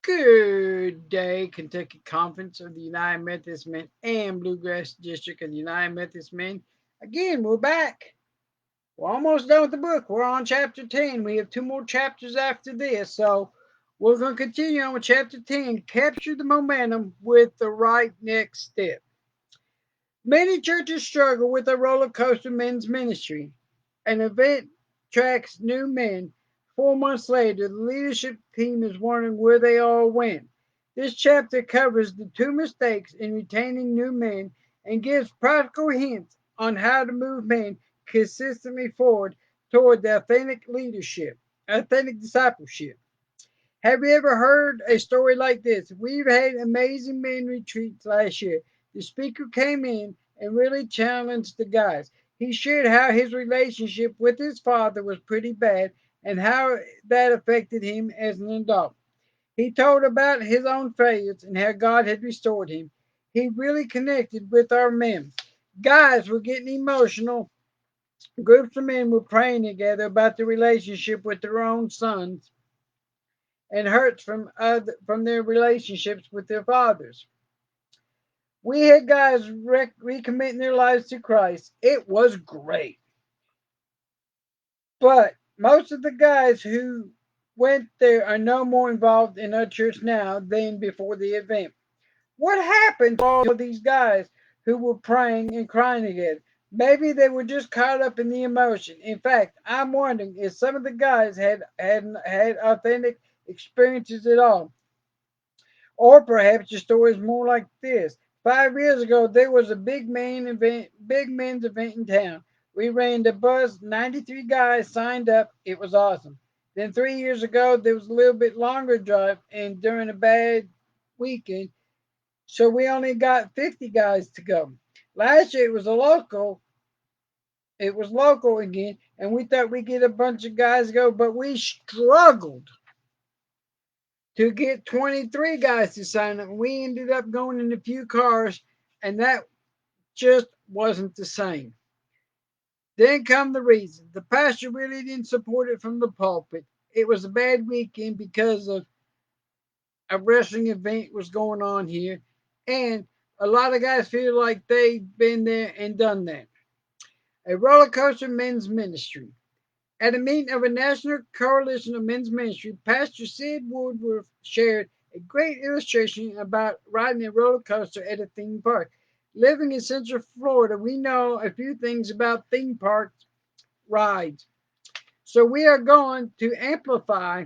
Good day, Kentucky Conference of the United Methodist Men and Bluegrass District of the United Methodist Men. Again, we're back. We're almost done with the book. We're on chapter 10. We have two more chapters after this, so we're going to continue on with chapter 10. Capture the momentum with the right next step. Many churches struggle with a roller coaster men's ministry. An event attracts new men. 4 months later, the leadership team is wondering where they all went. This chapter covers the two mistakes in retaining new men and gives practical hints on how to move men consistently forward toward the authentic discipleship. Have you ever heard a story like this? We've had amazing men retreats last year. The speaker came in and really challenged the guys. He shared how his relationship with his father was pretty bad and how that affected him as an adult. He told about his own failures and how God had restored him. He really connected with our men. Guys were getting emotional. Groups of men were praying together about the relationship with their own sons and hurts from their relationships with their fathers. We had guys recommitting their lives to Christ. It was great. But most of the guys who went there are no more involved in our church now than before the event. What happened to all of these guys who were praying and crying together? Maybe they were just caught up in the emotion. In fact, I'm wondering if some of the guys had authentic experiences at all. Or perhaps the story is more like this. 5 years ago, there was a big men's event in town. We ran the bus. 93 guys signed up. It was awesome. Then 3 years ago, there was a little bit longer drive, and during a bad weekend, so we only got 50 guys to go. Last year, It was local again, and we thought we'd get a bunch of guys to go, but we struggled to get 23 guys to sign up. We ended up going in a few cars, and that just wasn't the same. Then come the reason. The pastor really didn't support it from the pulpit. It was a bad weekend because of a wrestling event was going on here, and a lot of guys feel like they've been there and done that. A roller coaster men's ministry. At a meeting of a national coalition of men's ministry, Pastor Sid Woodworth shared a great illustration about riding a roller coaster at a theme park. Living in Central Florida, we know a few things about theme park rides. So we are going to amplify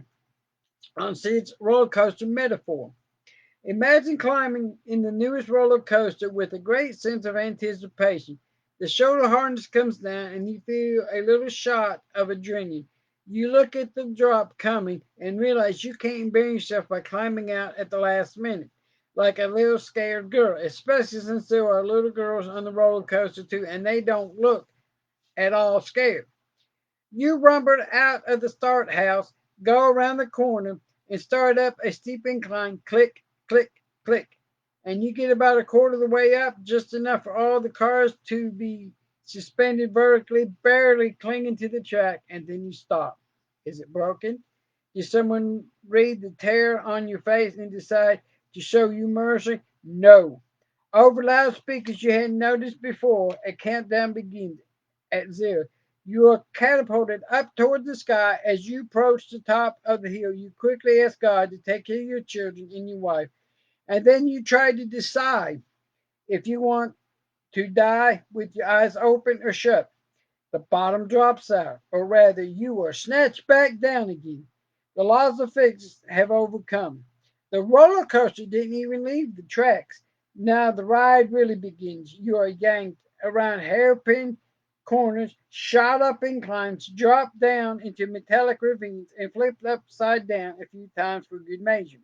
on Sid's roller coaster metaphor. Imagine climbing in the newest roller coaster with a great sense of anticipation. The shoulder harness comes down and you feel a little shot of adrenaline. You look at the drop coming and realize you can't embarrass yourself by climbing out at the last minute, like a little scared girl, especially since there are little girls on the roller coaster too and they don't look at all scared. You rumbled out of the start house, go around the corner, and start up a steep incline. Click, click, click. And you get about a quarter of the way up, just enough for all the cars to be suspended vertically, barely clinging to the track, and then you stop. Is it broken? Did someone read the tear on your face and decide to show you mercy? No. Over loudspeakers you hadn't noticed before, a countdown begins at zero. You are catapulted up toward the sky. As you approach the top of the hill, you quickly ask God to take care of your children and your wife. And then you try to decide if you want to die with your eyes open or shut. The bottom drops out, or rather, you are snatched back down again. The laws of physics have overcome. The roller coaster didn't even leave the tracks. Now the ride really begins. You are yanked around hairpin corners, shot up inclines, dropped down into metallic ravines, and flipped upside down a few times for good measure.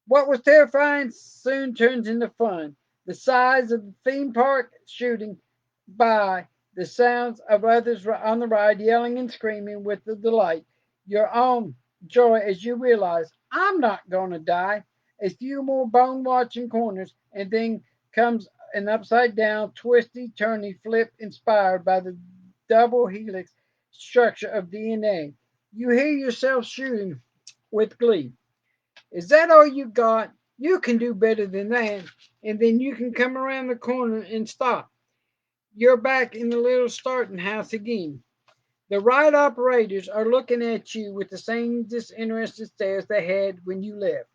What was terrifying soon turns into fun. The size of the theme park shooting by, the sounds of others on the ride yelling and screaming with the delight, your own joy as you realize, I'm not going to die. A few more bone watching corners, and then comes an upside down, twisty, turny flip inspired by the double helix structure of DNA. You hear yourself shooting with glee. Is that all you got? You can do better than that. And then you can come around the corner and stop. You're back in the little starting house again. The ride operators are looking at you with the same disinterested stares they had when you left.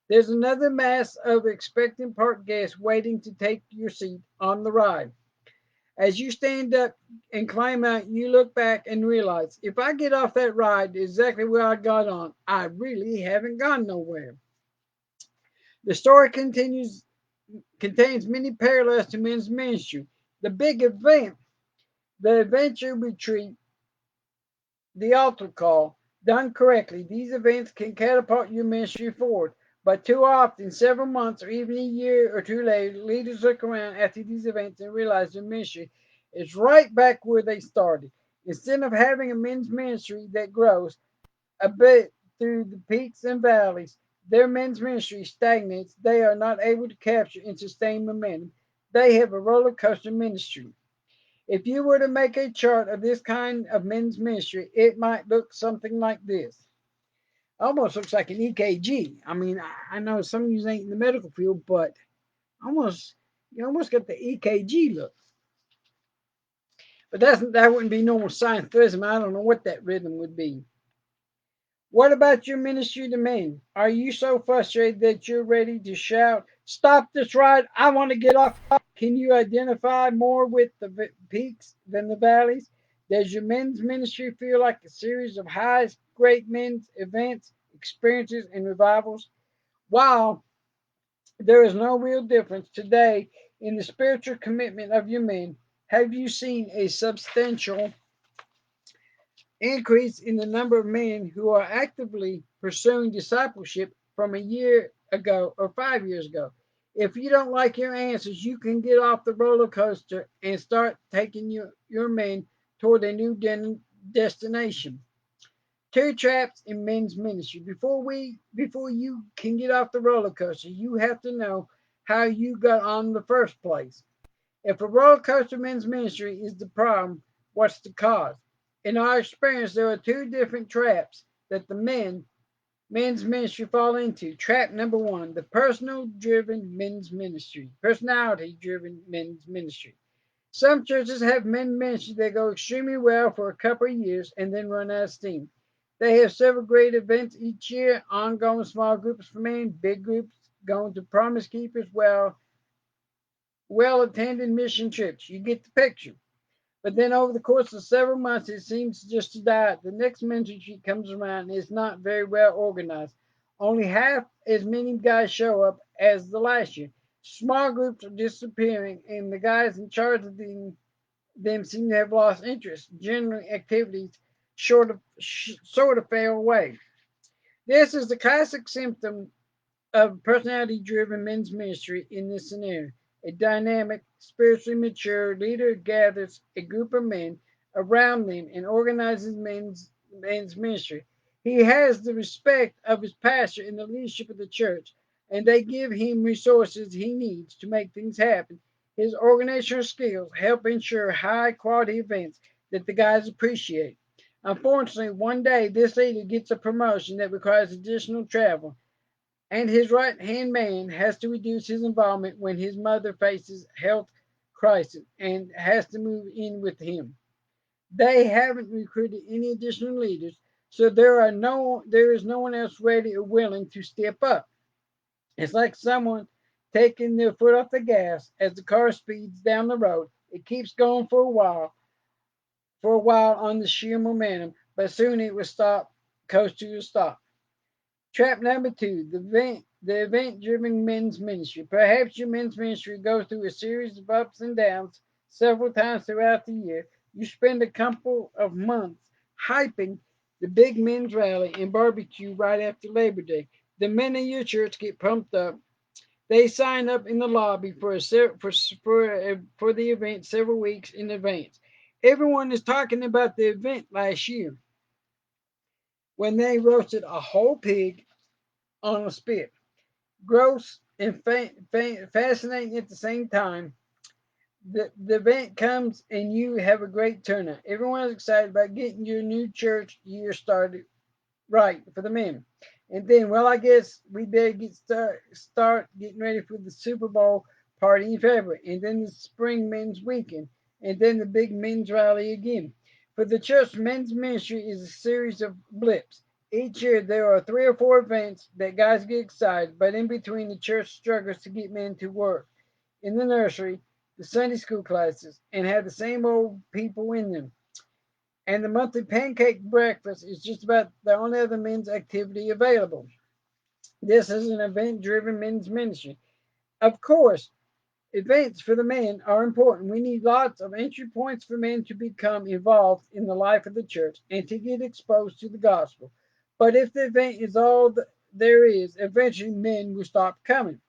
There's another mass of expectant park guests waiting to take your seat on the ride. As you stand up and climb out, you look back and realize if I get off that ride exactly where I got on, I really haven't gone nowhere. The story contains many parallels to men's ministry. The big event, the adventure retreat, the altar call, done correctly, these events can catapult your ministry forward. But too often, several months or even a year or two later, leaders look around after these events and realize their ministry is right back where they started. Instead of having a men's ministry that grows a bit through the peaks and valleys, their men's ministry stagnates. They are not able to capture and sustain momentum. They have a roller coaster ministry. If you were to make a chart of this kind of men's ministry, it might look something like this. Almost looks like an EKG. I mean, I know some of you ain't in the medical field, but almost you almost got the EKG look. But that wouldn't be normal science rhythm. I don't know what that rhythm would be. What about your ministry to men? Are you so frustrated that you're ready to shout, "Stop this ride! I want to get off"? Can you identify more with the peaks than the valleys? Does your men's ministry feel like a series of highs, great men's events, experiences, and revivals? While there is no real difference today in the spiritual commitment of your men, have you seen a substantial increase in the number of men who are actively pursuing discipleship from a year ago or 5 years ago? If you don't like your answers, you can get off the roller coaster and start taking your men toward a new destination. Two traps in men's ministry. Before you can get off the roller coaster, you have to know how you got on in the first place. If a roller coaster men's ministry is the problem, what's the cause? In our experience, there are two different traps that the men's ministry fall into. Trap number one, the personality driven men's ministry. Some churches have men ministry that go extremely well for a couple of years and then run out of steam. They have several great events each year, ongoing small groups for men, big groups going to promise keepers, well attended mission trips. You get the picture. But then over the course of several months, it seems just to die. The next mentorship comes around and it's not very well organized. Only half as many guys show up as the last year. Small groups are disappearing, and the guys in charge of them seem to have lost interest. Generally, activities sort of fade away. This is the classic symptom of personality driven men's ministry in this scenario. A dynamic, spiritually mature leader gathers a group of men around them and organizes men's ministry. He has the respect of his pastor and the leadership of the church, and they give him resources he needs to make things happen. His organizational skills help ensure high quality events that the guys appreciate. Unfortunately, one day this leader gets a promotion that requires additional travel, and his right hand man has to reduce his involvement when his mother faces health crisis and has to move in with him. They haven't recruited any additional leaders, so there is no one else ready or willing to step up. It's like someone taking their foot off the gas as the car speeds down the road. It keeps going for a while on the sheer momentum, but soon it will coast to a stop. Trap number two, the event driven men's ministry. Perhaps your men's ministry goes through a series of ups and downs several times throughout the year. You spend a couple of months hyping the big men's rally and barbecue right after Labor Day. The men in your church get pumped up. They sign up in the lobby for the event several weeks in advance. Everyone is talking about the event last year when they roasted a whole pig on a spit. Gross and fascinating at the same time. The event comes and you have a great turnout. Everyone is excited about getting your new church year started right for the men. And then, well, I guess we better start getting ready for the Super Bowl party in February, and then the spring men's weekend, and then the big men's rally again. For the church, men's ministry is a series of blips. Each year there are 3 or 4 events that guys get excited, but in between the church struggles to get men to work in the nursery, the Sunday school classes, and have the same old people in them. And the monthly pancake breakfast is just about the only other men's activity available. This is an event driven men's ministry. Of course, events for the men are important. We need lots of entry points for men to become involved in the life of the church and to get exposed to the gospel. But if the event is all there is, eventually men will stop coming.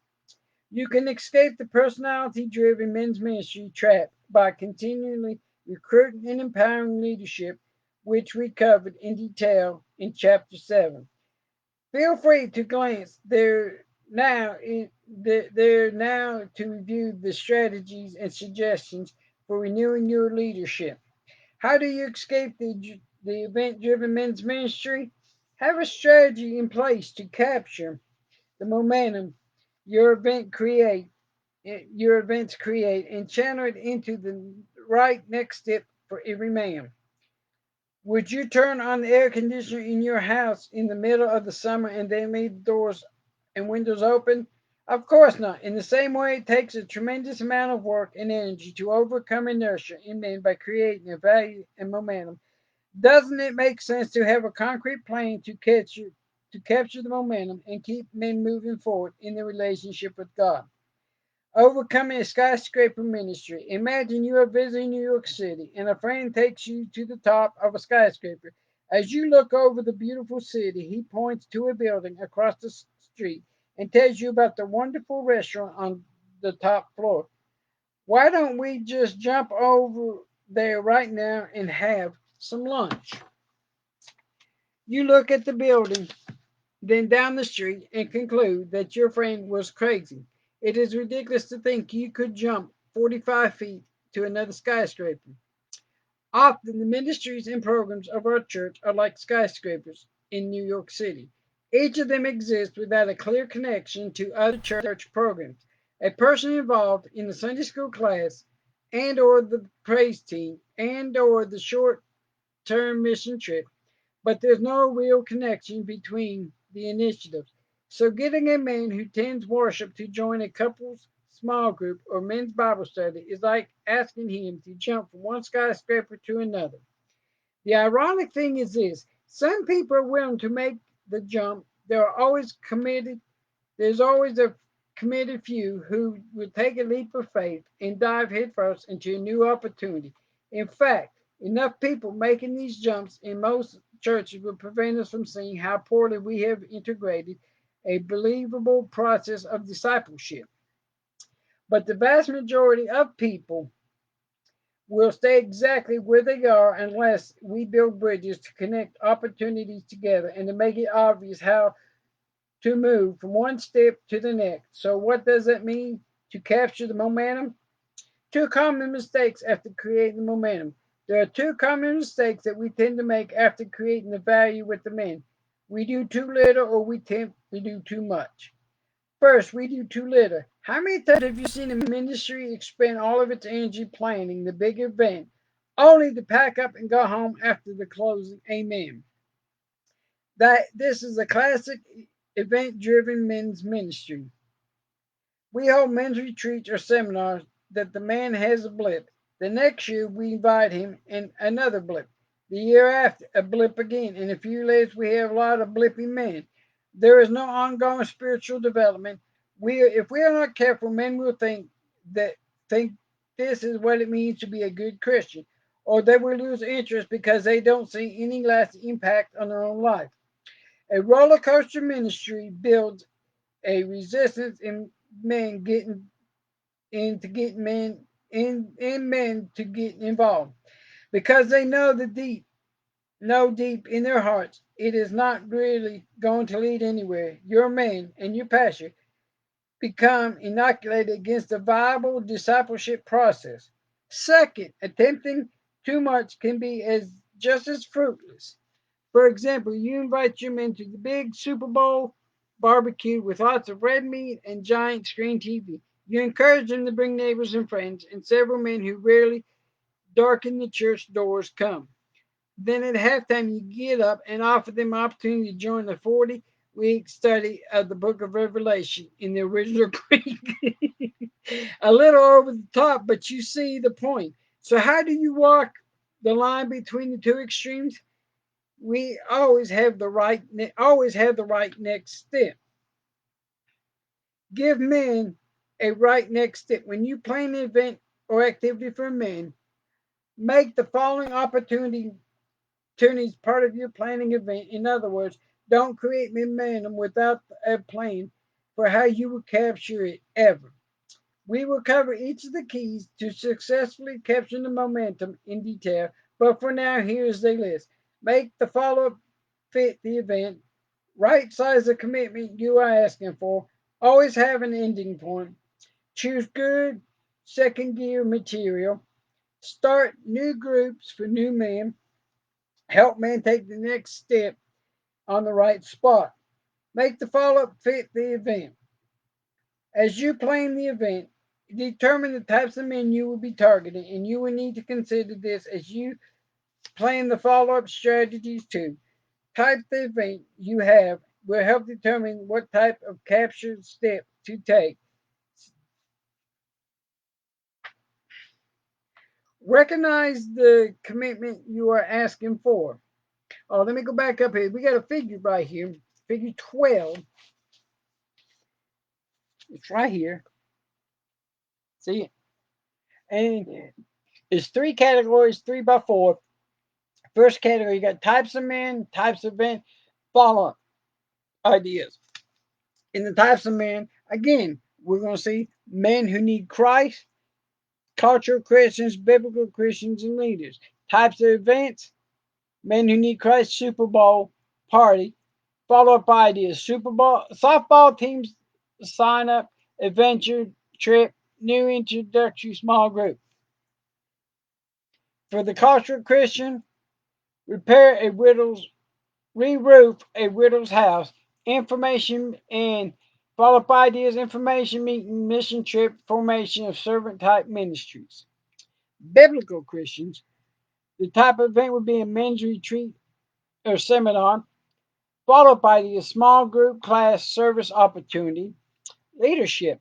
You can escape the personality driven men's ministry trap by continually recruiting and empowering leadership, which we covered in detail in chapter 7. Feel free to glance there now to review the strategies and suggestions for renewing your leadership. How do you escape the event driven men's ministry? Have a strategy in place to capture the momentum your event create your events create and channel it into the right next step for every man. Would you turn on the air conditioner in your house in the middle of the summer and then leave doors and windows open? Of course not. In the same way, it takes a tremendous amount of work and energy to overcome inertia in men by creating a value and momentum. Doesn't it make sense to have a concrete plan to capture the momentum and keep men moving forward in their relationship with God? Overcoming a skyscraper ministry. Imagine you are visiting New York City and a friend takes you to the top of a skyscraper. As you look over the beautiful city, he points to a building across the street and tells you about the wonderful restaurant on the top floor. Why don't we just jump over there right now and have some lunch? You look at the building then down the street and conclude that your friend was crazy. It is ridiculous to think you could jump 45 feet to another skyscraper. Often, the ministries and programs of our church are like skyscrapers in New York City. Each of them exists without a clear connection to other church programs. A person involved in the Sunday school class and or the praise team and or the short-term mission trip, but there's no real connection between the initiatives. So, getting a man who tends worship to join a couple's small group or men's Bible study is like asking him to jump from one skyscraper to another. The ironic thing is this: some people are willing to make the jump. There's always a committed few who will take a leap of faith and dive headfirst into a new opportunity. In fact, enough people making these jumps in most churches will prevent us from seeing how poorly we have integrated a believable process of discipleship. But the vast majority of people will stay exactly where they are unless we build bridges to connect opportunities together and to make it obvious how to move from one step to the next. So, what does that mean to capture the momentum? 2 common mistakes after creating the momentum. There are 2 common mistakes that we tend to make after creating the value with the men. We do too little or we tend to do too much. First, we do too little. How many times have you seen a ministry expend all of its energy planning the big event only to pack up and go home after the closing? Amen. That this is a classic event driven men's ministry. We hold men's retreats or seminars that the man has a blip. The next year we invite him and another blip. The year after, a blip again. In a few years we have a lot of blipping men. There is no ongoing spiritual development. If we are not careful, men will that think this is what it means to be a good Christian, or they will lose interest because they don't see any lasting impact on their own life. A roller coaster ministry builds a resistance men getting getting men to get involved because they know deep in their hearts it is not really going to lead anywhere. Your man and your pastor become inoculated against the viable discipleship process. Second, attempting too much can be as just as fruitless. For example, you invite your men to the big Super Bowl barbecue with lots of red meat and giant screen TV. You encourage them to bring neighbors and friends, and several men who rarely darken the church doors come. Then at halftime, you get up and offer them opportunity to join the 40-week study of the book of Revelation in the original Greek. A little over the top, but you see the point. So, how do you walk the line between the two extremes? We always have the right next step. Give men a right next step. When you plan an event or activity for men, make the following opportunities part of your planning event. In other words, don't create momentum without a plan for how you will capture it ever. We will cover each of the keys to successfully capturing the momentum in detail, but for now, here's the list. Make the follow up fit the event, right size the commitment you are asking for, always have an ending point, choose good second gear material, start new groups for new men, help men take the next step on the right spot, make the follow up fit the event. As you plan the event, determine the types of men you will be targeting, and you will need to consider this as you plan the follow up strategies too. Type the event you have will help determine what type of capture step to take. Recognize the commitment you are asking for. Oh, let me go back up here. We got a figure right here. Figure 12. It's right here. See it? And it's three categories, 3 by 4. First category, you got types of men, types of event, follow up ideas. In the types of men, again, we're going to see men who need Christ, cultural Christians, biblical Christians, and leaders. Types of events, men who need Christ, Super Bowl, party, follow up ideas, Super Bowl, softball teams sign up, adventure, trip, new introductory small group. For the cultural Christian, repair a widow's re-roof a widow's house, information and follow-up ideas, information meeting, mission trip, formation of servant type ministries. Biblical Christians, the type of event would be a men's retreat or seminar, followed by the small group class service opportunity. Leadership,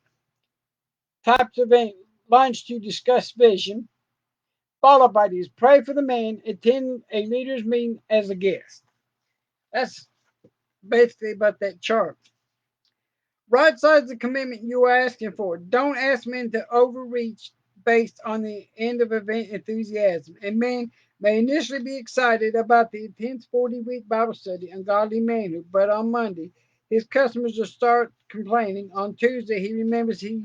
types of event, lunch to discuss vision, followed by these pray for the man, attend a leaders meeting as a guest. That's basically about that chart. Right size the commitment you are asking for. Don't ask men to overreach based on the end of event enthusiasm. A man may initially be excited about the intense 40-week Bible study on godly manhood, but on Monday, his customers will start complaining. On Tuesday, he remembers he's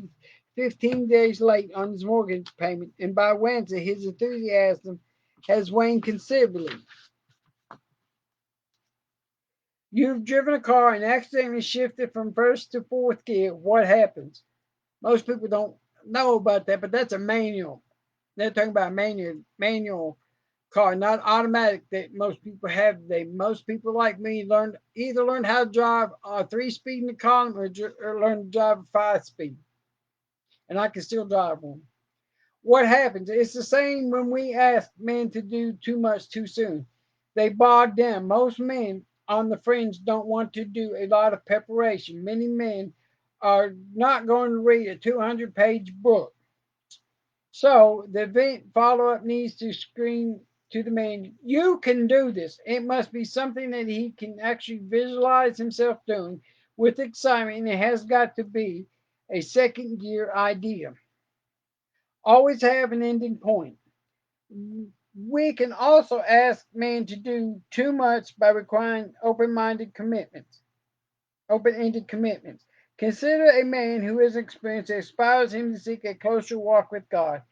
15 days late on his mortgage payment, and by Wednesday, his enthusiasm has waned considerably. You've driven a car and accidentally shifted from first to fourth gear. What happens? Most people don't know about that, but that's a manual. They're talking about manual car, not automatic that most people have today. Most people like me learned how to drive a 3 speed in the column or learn to drive a 5 speed, and I can still drive one. What happens? It's the same when we ask men to do too much too soon. They bog down. Most men on the fringe don't want to do a lot of preparation. Many men are not going to read a 200-page book. So the event follow up needs to scream to the man, you can do this. It must be something that he can actually visualize himself doing with excitement, and it has got to be a second gear idea. Always have an ending point. We can also ask men to do too much by requiring open-ended commitments. Consider a man who has experience that inspires him to seek a closer walk with God.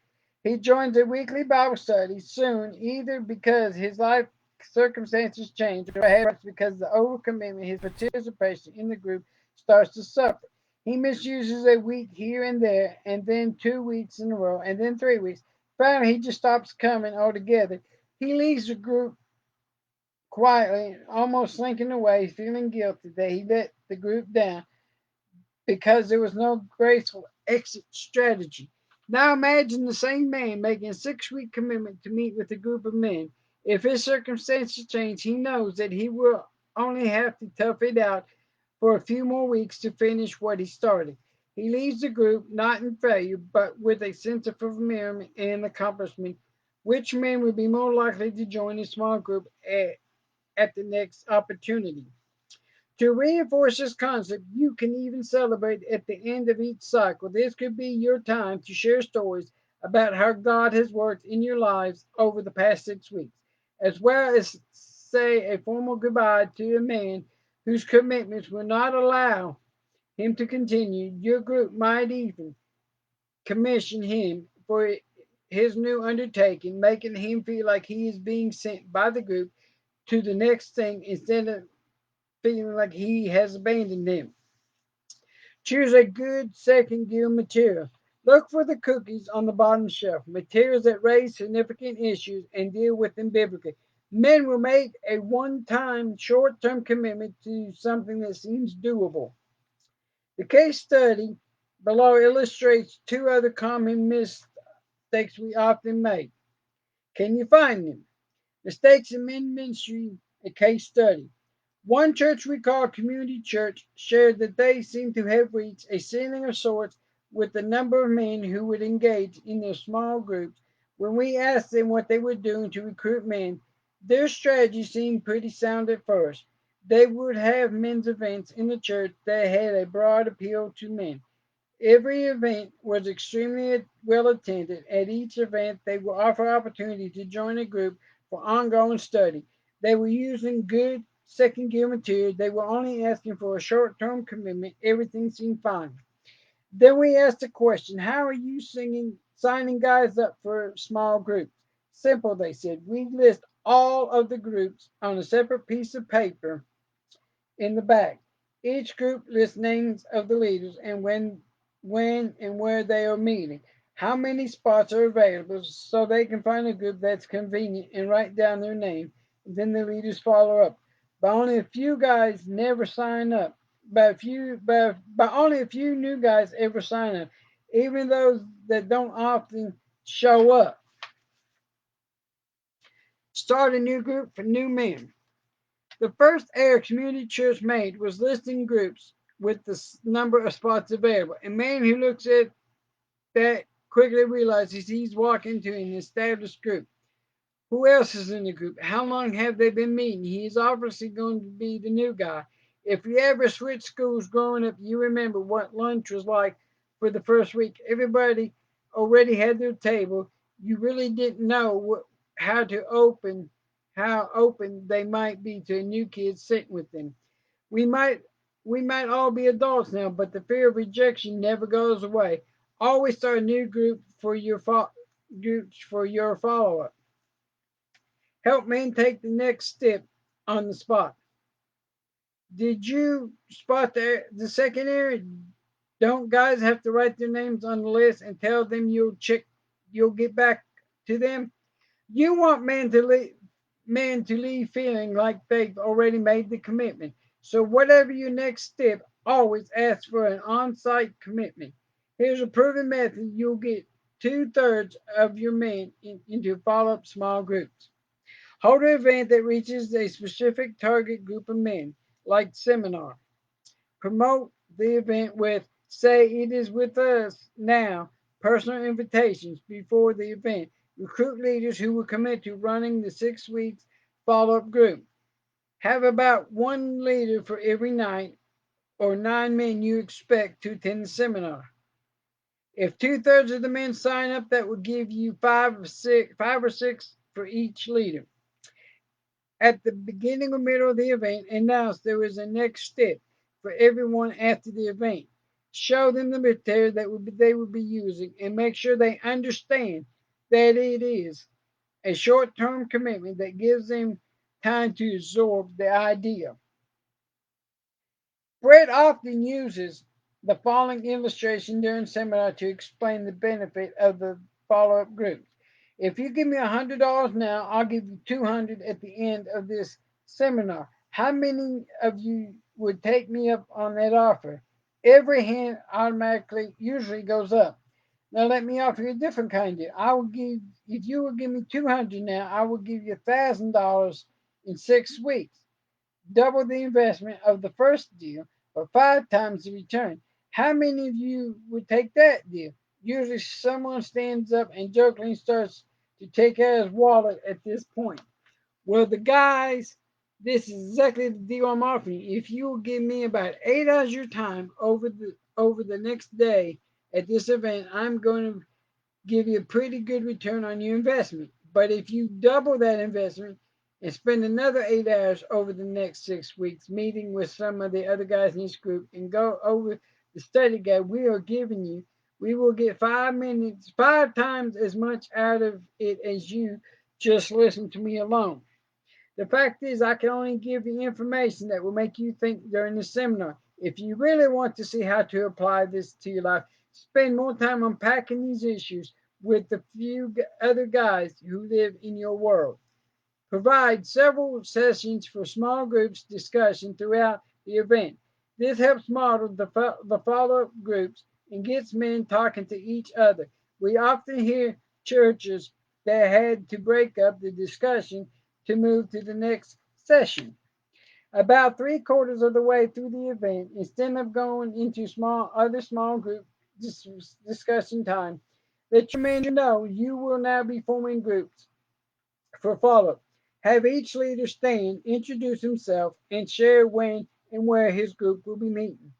He joins a weekly Bible study soon, either because his life circumstances change or perhaps because the overcommitment, his participation in the group starts to suffer. He misuses a week here and there, and then 2 weeks in a row, and then 3 weeks. Finally, he just stops coming altogether. He leaves the group quietly, almost slinking away, feeling guilty that he let the group down because there was no graceful exit strategy. Now imagine the same man making a 6 week commitment to meet with a group of men. If his circumstances change, he knows that he will only have to tough it out for a few more weeks to finish what he started. He leaves the group not in failure, but with a sense of fulfillment and accomplishment. Which men would be more likely to join a small group at the next opportunity? To reinforce this concept, you can even celebrate at the end of each cycle. This could be your time to share stories about how God has worked in your lives over the past 6 weeks, as well as say a formal goodbye to a man whose commitments will not allow him to continue. Your group might even commission him for his new undertaking, making him feel like he is being sent by the group to the next thing instead of feeling like he has abandoned them. Choose a good second gear material. Look for the cookies on the bottom shelf, materials that raise significant issues and deal with them biblically. Men will make a one time, short term commitment to something that seems doable. The case study below illustrates two other common mistakes we often make. Can you find them? Mistakes in men ministry, a case study. One church we call Community Church shared that they seemed to have reached a ceiling of sorts with the number of men who would engage in their small groups. When we asked them what they were doing to recruit men, their strategy seemed pretty sound at first. They would have men's events in the church that had a broad appeal to men. Every event was extremely well attended. At each event, they would offer opportunity to join a group for ongoing study. They were using good second gear material. They were only asking for a short term commitment. Everything seemed fine. Then we asked the question, how are you signing guys up for small groups? Simple, they said. We list all of the groups on a separate piece of paper in the back. Each group lists names of the leaders and when and where they are meeting, how many spots are available so they can find a group that's convenient and write down their name. And then the leaders follow up. But only a few guys never sign up. But only a few new guys ever sign up. Even those that don't often show up. Start a new group for new men. The first error Community Church made was listing groups with the number of spots available. A man who looks at that quickly realizes he's walking into an established group. Who else is in the group? How long have they been meeting? He's obviously going to be the new guy. If you ever switched schools growing up, you remember what lunch was like for the first week. Everybody already had their table. You really didn't know how to open, how open they might be to a new kid sitting with them. We might we might all be adults now, but the fear of rejection never goes away. Always start a new groups for your follow up. Help men take the next step on the spot. Did you spot the second area? Don't guys have to write their names on the list and tell them you'll get back to them? You want men to leave feeling like they've already made the commitment. So whatever your next step, always ask for an on-site commitment. Here's a proven method. You'll get two-thirds of your men into follow-up small groups. Hold an event that reaches a specific target group of men, like seminar. Promote the event with, say, it is with us now, personal invitations before the event. Recruit leaders who will commit to running the 6 weeks follow up group. Have about one leader for every night or 9 men you expect to attend the seminar. If two-thirds of the men sign up, that will give you five or six for each leader. At the beginning or middle of the event, announce there is a next step for everyone after the event. Show them the material they will be using and make sure they understand that it is a short term commitment that gives them time to absorb the idea. Brett often uses the following illustration during seminar to explain the benefit of the follow up groups. If you give me $100 now, I'll give you 200 at the end of this seminar. How many of you would take me up on that offer? Every hand automatically usually goes up. Now let me offer you a different kind of deal. I will give if you will give me 200 now, I will give you $1,000 in 6 weeks, double the investment of the first deal, for 5 times the return. How many of you would take that deal? Usually someone stands up and jokingly starts to take out his wallet at this point. Well, the guys, this is exactly the deal I'm offering. If you will give me about 8 hours of your time over the next day at this event, I'm going to give you a pretty good return on your investment. But if you double that investment and spend another 8 hours over the next 6 weeks meeting with some of the other guys in this group and go over the study guide we are giving you, we will get 5 minutes, 5 times as much out of it as you just listen to me alone. The fact is, I can only give you information that will make you think during the seminar. If you really want to see how to apply this to your life, spend more time unpacking these issues with the few other guys who live in your world. Provide several sessions for small groups discussion throughout the event. This helps model the follow up groups and gets men talking to each other. We often hear churches that had to break up the discussion to move to the next session. About 3/4 of the way through the event, instead of going into small group discussion time, let your men know you will now be forming groups for follow-up. Have each leader stand, introduce himself, and share when and where his group will be meeting.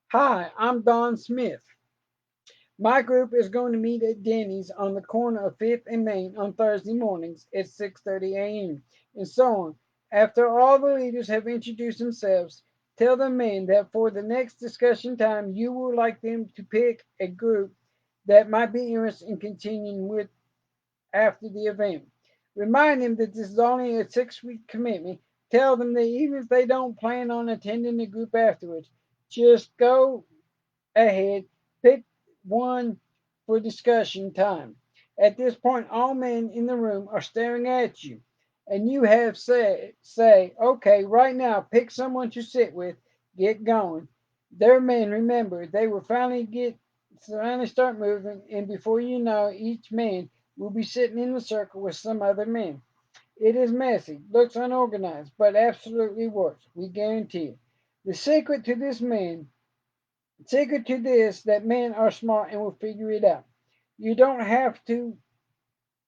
Hi, I'm Don Smith. My group is going to meet at Denny's on the corner of 5th and Main on Thursday mornings at 6:30 a.m. and so on. After all the leaders have introduced themselves, tell the men that for the next discussion time you would like them to pick a group that might be interested in continuing with after the event. Remind them that this is only a 6 week commitment. Tell them that even if they don't plan on attending the group afterwards, just go ahead, pick one for discussion time. At this point, all men in the room are staring at you, and you have said, say, okay, right now, pick someone to sit with, get going. Their men, remember, they will finally start moving, and before you know, each man will be sitting in a circle with some other men. It is messy, looks unorganized, but absolutely works. We guarantee it. The secret to this, that men are smart and will figure it out. You don't have to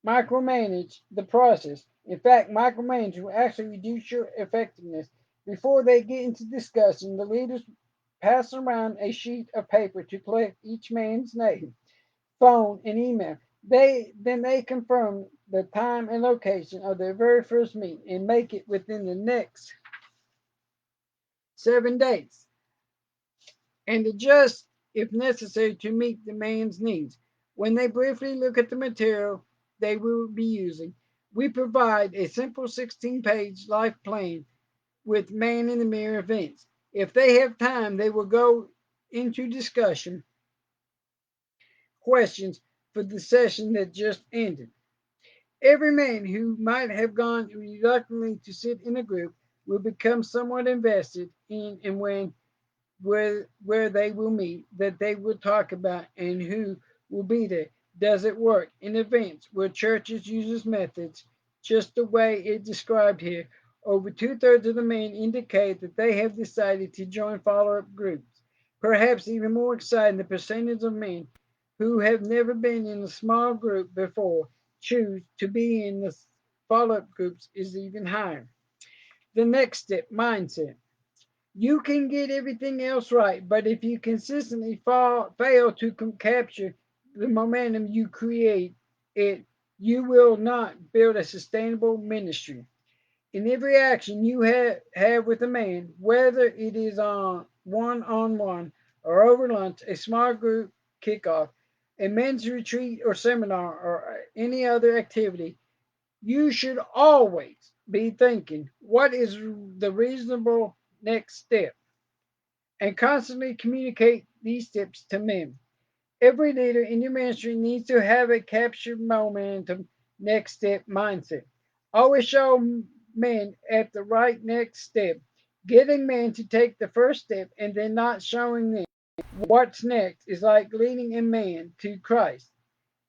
micromanage the process. In fact, micromanaging will actually reduce your effectiveness. Before they get into discussion, the leaders pass around a sheet of paper to collect each man's name, phone, and email. They confirm the time and location of their very first meet and make it within the next 7 days, and adjust if necessary to meet the man's needs. When they briefly look at the material they will be using, we provide a simple 16-page life plan with man in the mirror events. If they have time, they will go into discussion questions for the session that just ended. Every man who might have gone reluctantly to sit in a group will become somewhat invested in and when where they will meet, that they will talk about, and who will be there. Does it work? In events where churches uses methods just the way it described here, over 2/3 of the men indicate that they have decided to join follow-up groups. Perhaps even more exciting, the percentage of men who have never been in a small group before choose to be in the follow-up groups is even higher. The next step, mindset. You can get everything else right, but if you consistently fail to capture the momentum you create, it you will not build a sustainable ministry. In every action you have with a man, whether it is on one or over lunch, a small group kickoff, a men's retreat or seminar, or any other activity, you should always be thinking, what is the reasonable next step? And constantly communicate these tips to men. Every leader in your ministry needs to have a capture momentum, next step mindset. Always show men at the right next step, getting men to take the first step and then not showing them what's next is like leading a man to Christ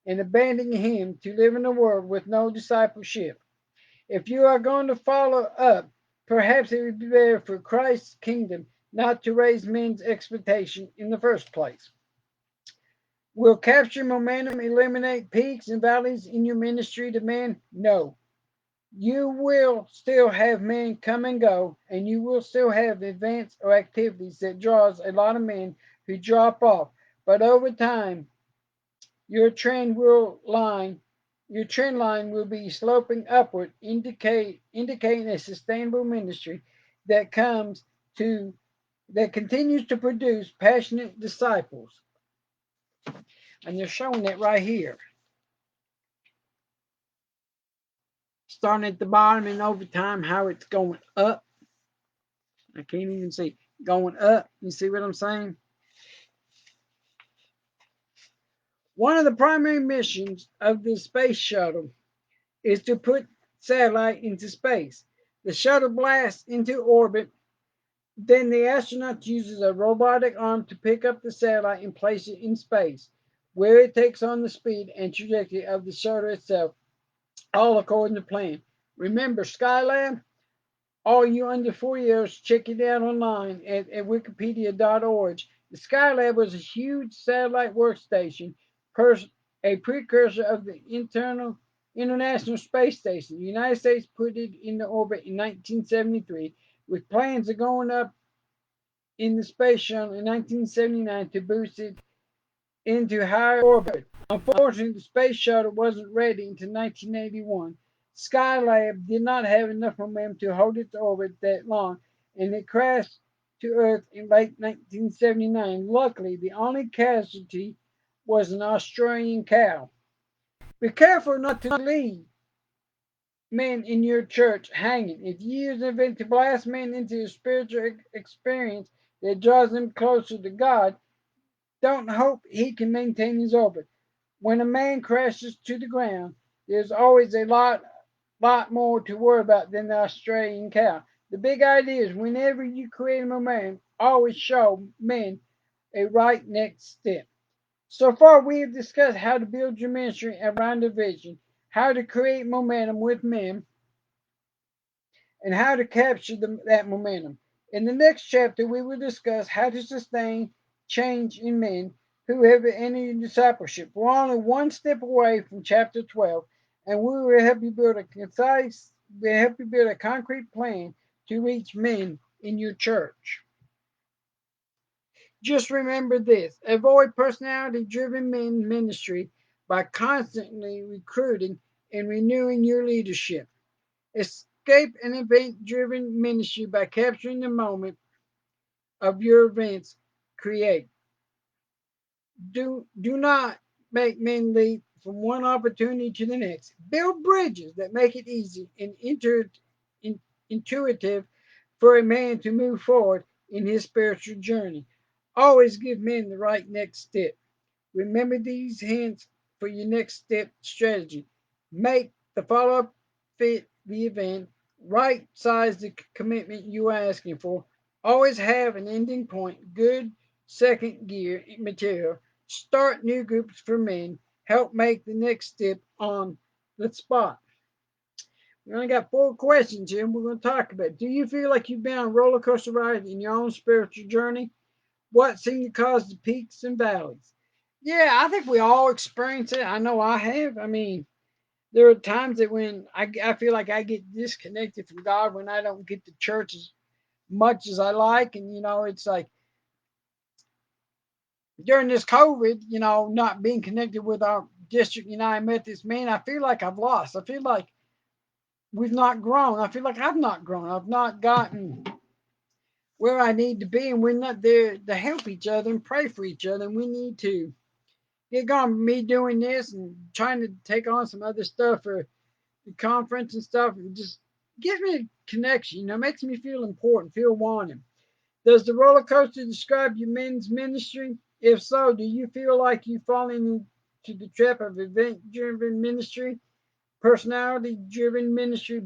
and abandoning him to live in a world with no discipleship. If you are going to follow up, perhaps it would be better for Christ's kingdom not to raise men's expectation in the first place. Will capture momentum eliminate peaks and valleys in your ministry to men? No. You will still have men come and go, and you will still have events or activities that draws a lot of men who drop off. But over time, your your trend line will be sloping upward, indicating a sustainable ministry that comes to that continues to produce passionate disciples. And they're showing it right here. Starting at the bottom and over time, how it's going up. I can't even see going up. You see what I'm saying? One of the primary missions of the space shuttle is to put satellite into space. The shuttle blasts into orbit. Then the astronaut uses a robotic arm to pick up the satellite and place it in space, where it takes on the speed and trajectory of the shuttle itself, all according to plan. Remember Skylab? All you under 4 years, check it out online at wikipedia.org. The Skylab was a huge satellite workstation, a precursor of the International Space Station. The United States put it into orbit in 1973, with plans of going up in the space shuttle in 1979 to boost it into higher orbit. Unfortunately, the space shuttle wasn't ready until 1981. Skylab did not have enough momentum to hold its orbit that long, and it crashed to Earth in late 1979. Luckily, the only casualty was an Australian cow. Be careful not to leave men in your church hanging. If you use an event to blast men into a spiritual experience that draws them closer to God, don't hope he can maintain his orbit. When a man crashes to the ground, there's always a lot more to worry about than the Australian cow. The big idea is whenever you create a momentum, always show men a right next step. So far, we have discussed how to build your ministry around a vision, how to create momentum with men, and how to capture that momentum. In the next chapter, we will discuss how to sustain change in men who have entered discipleship. We're only one step away from chapter 12, and we will help you build a concrete plan to reach men in your church. Just remember this: avoid personality driven men ministry by constantly recruiting and renewing your leadership. Escape an event driven ministry by capturing the moment of your events create. Do not make men leap from one opportunity to the next. Build bridges that make it easy and intuitive for a man to move forward in his spiritual journey. Always give men the right next step. Remember these hints for your next step strategy. Make the follow up fit the event. Right size the commitment you are asking for. Always have an ending point. Good second gear material. Start new groups for men. Help make the next step on the spot. We only got 4 questions here, and we're going to talk about it. Do you feel like you've been on a roller coaster ride in your own spiritual journey? What seemed to cause the peaks and valleys? Yeah, I think we all experience it. I know I have. I mean, there are times that when I feel like I get disconnected from God when I don't get to church as much as I like. And, it's like during this COVID, not being connected with our district United Methodist men, I feel like I've lost. I feel like we've not grown. I feel like I've not grown. I've not gotten where I need to be. And we're not there to help each other and pray for each other. And we need to get going. Me doing this and trying to take on some other stuff for the conference and stuff, it just gives me a connection, makes me feel important, feel wanted. Does the roller coaster describe your men's ministry? If so, do you feel like you've fallen into the trap of event driven ministry, personality driven ministry,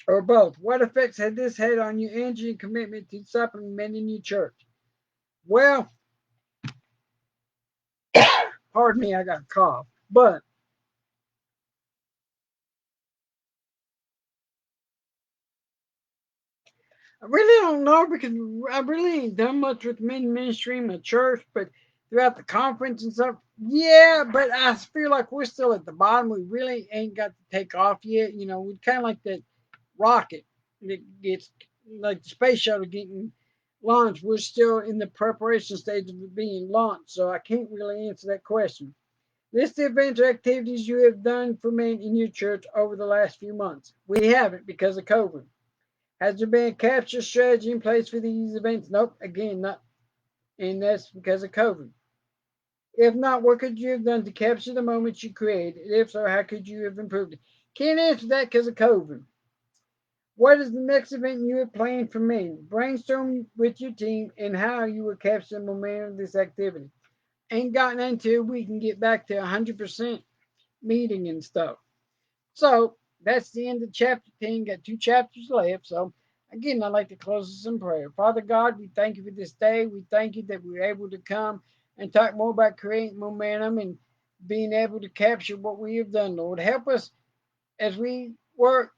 or both? What effects had this had on your energy and commitment to supplementing your church? Well, pardon me, I got a cough. But I really don't know because I really ain't done much with men ministry in my church, but throughout the conference and stuff, yeah, but I feel like we're still at the bottom. We really ain't got to take off yet. You know, we kind of like that rocket that gets like the space shuttle getting launched. We're still in the preparation stage of it being launched, so I can't really answer that question. List the events or activities you have done for men in your church over the last few months. We haven't because of COVID. Has there been a capture strategy in place for these events? Nope. Again, not, and that's because of COVID. If not, what could you have done to capture the moments you created? If so, how could you have improved it? Can't answer that because of COVID. What is the next event you have planned for me? Brainstorm with your team and how you will capture the momentum of this activity. Ain't gotten until we can get back to 100% meeting and stuff. So that's the end of chapter 10. Got two chapters left. So again, I'd like to close this in prayer. Father God, we thank you for this day. We thank you that we were able to come and talk more about creating momentum and being able to capture what we have done, Lord. Help us as we work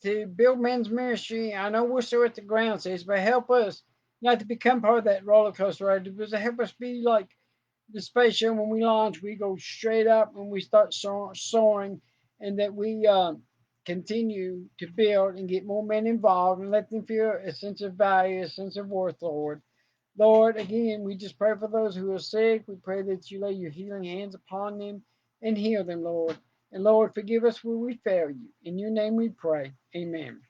to build men's ministry. I know we're still at the ground stage, but help us not to become part of that roller coaster ride, but help us be like the space shuttle. When we launch, we go straight up and we start soaring, and that we continue to build and get more men involved and let them feel a sense of value, a sense of worth, Lord. Lord, again, we just pray for those who are sick. We pray that you lay your healing hands upon them and heal them, Lord. And Lord, forgive us where we fail you. In your name we pray. Amen.